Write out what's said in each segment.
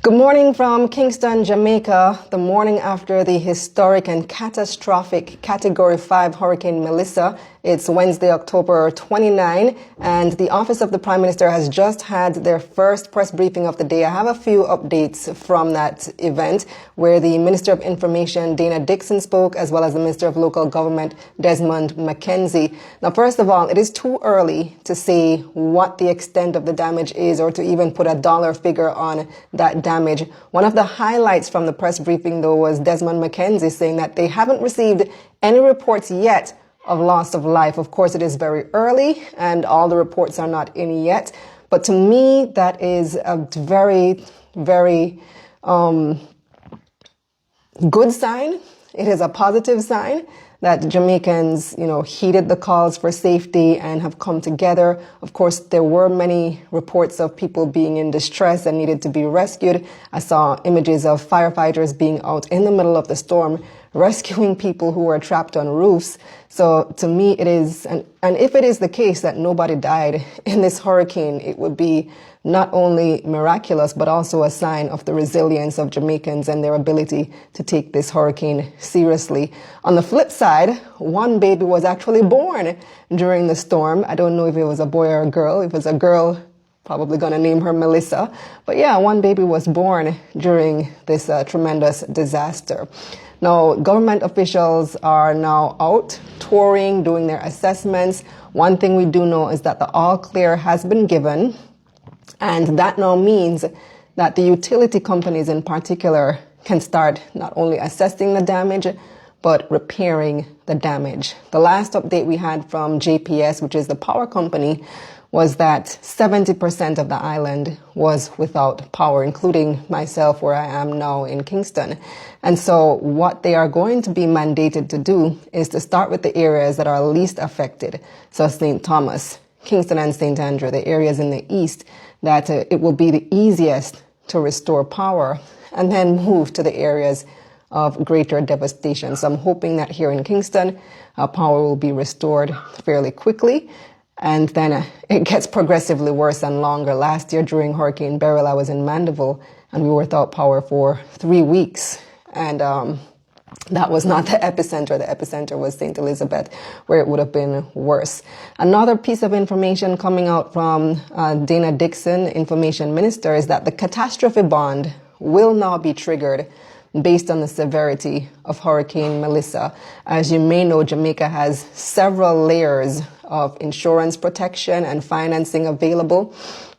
Good morning from Kingston, Jamaica, the morning after the historic and catastrophic Category 5 Hurricane Melissa. It's Wednesday, October 29, and the Office of the Prime Minister has just had their first press briefing of the day. I have a few updates from that event where the Minister of Information, Dana Dixon, spoke, as well as the Minister of Local Government, Desmond McKenzie. Now, first of all, it is too early to say what the extent of the damage is or to even put a dollar figure on that damage. One of the highlights from the press briefing, though, was Desmond McKenzie saying that they haven't received any reports yet of loss of life. Of course, it is very early and all the reports are not in yet. But to me, that is a very, very good sign. It is a positive sign that Jamaicans, heeded the calls for safety and have come together. Of course, there were many reports of people being in distress and needed to be rescued. I saw images of firefighters being out in the middle of the storm, rescuing people who were trapped on roofs. So to me, it is, and if it is the case that nobody died in this hurricane, it would be not only miraculous, but also a sign of the resilience of Jamaicans and their ability to take this hurricane seriously. On the flip side, one baby was actually born during the storm. I don't know if it was a boy or a girl. If it was a girl, probably going to name her Melissa. But yeah, one baby was born during this tremendous disaster. Now, government officials are now out touring, doing their assessments. One thing we do know is that the all clear has been given. And that now means that the utility companies in particular can start not only assessing the damage, but repairing the damage. The last update we had from JPS, which is the power company, was that 70% of the island was without power, including myself where I am now in Kingston. And so what they are going to be mandated to do is to start with the areas that are least affected. So St. Thomas, Kingston and St. Andrew, the areas in the east, that it will be the easiest to restore power and then move to the areas of greater devastation. So I'm hoping that here in Kingston, power will be restored fairly quickly. And then it gets progressively worse and longer. Last year during Hurricane Beryl, I was in Mandeville and we were without power for 3 weeks. And that was not the epicenter. The epicenter was St. Elizabeth, where it would have been worse. Another piece of information coming out from Dana Dixon, Information Minister, is that the catastrophe bond will now be triggered based on the severity of Hurricane Melissa. As you may know, Jamaica has several layers of insurance protection and financing available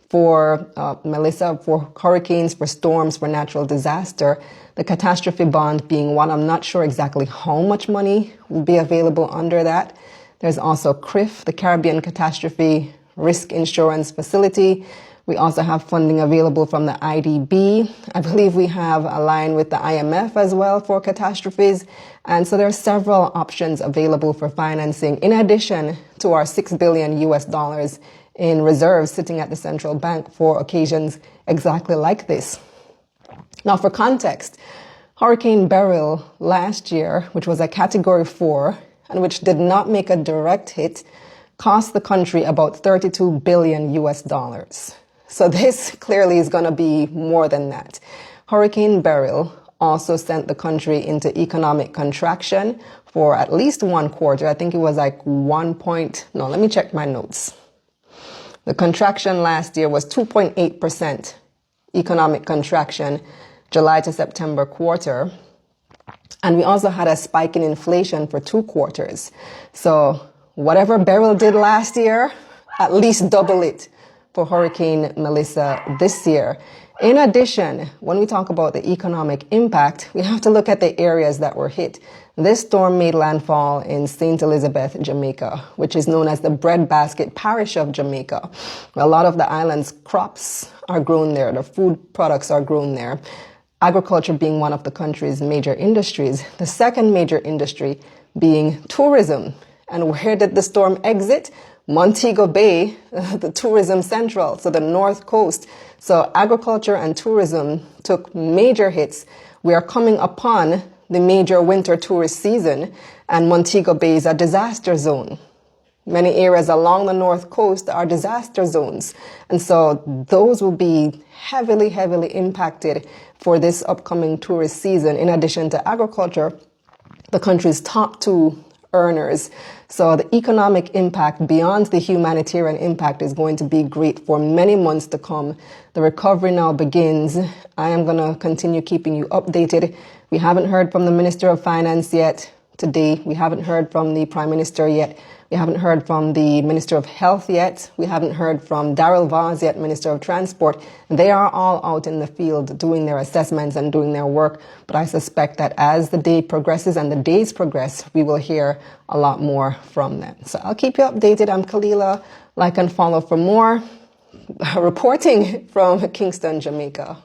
for Melissa, for hurricanes, for storms, for natural disaster. The catastrophe bond being one. I'm not sure exactly how much money will be available under that. There's also CRIF, the Caribbean Catastrophe Risk Insurance Facility. We also have funding available from the IDB. I believe we have a line with the IMF as well for catastrophes. And so there are several options available for financing, in addition to our $6 billion US in reserves sitting at the central bank for occasions exactly like this. Now, for context, Hurricane Beryl last year, which was a Category 4 and which did not make a direct hit, cost the country about $32 billion US. So this clearly is going to be more than that. Hurricane Beryl also sent the country into economic contraction for at least one quarter. I think it was like let me check my notes. The contraction last year was 2.8% economic contraction, July to September quarter. And we also had a spike in inflation for 2 quarters. So whatever Beryl did last year, at least double it for Hurricane Melissa this year. In addition, when we talk about the economic impact, we have to look at the areas that were hit. This storm made landfall in St. Elizabeth, Jamaica, which is known as the breadbasket parish of Jamaica. A lot of the island's crops are grown there. The food products are grown there. Agriculture being one of the country's major industries. The second major industry being tourism. And where did the storm exit? Montego Bay, the tourism central, so the north coast. So agriculture and tourism took major hits. We are coming upon the major winter tourist season, and Montego Bay is a disaster zone. Many areas along the north coast are disaster zones. And so those will be heavily, heavily impacted for this upcoming tourist season, in addition to agriculture, the country's top two earners. So the economic impact beyond the humanitarian impact is going to be great for many months to come. The recovery now begins. I am going to continue keeping you updated. We haven't heard from the Minister of Finance yet today. We haven't heard from the Prime Minister yet. We haven't heard from the Minister of Health yet. We haven't heard from Darrell Vaz yet, Minister of Transport. They are all out in the field doing their assessments and doing their work. But I suspect that as the day progresses and the days progress, we will hear a lot more from them. So I'll keep you updated. I'm Kalila. Like and follow for more reporting from Kingston, Jamaica.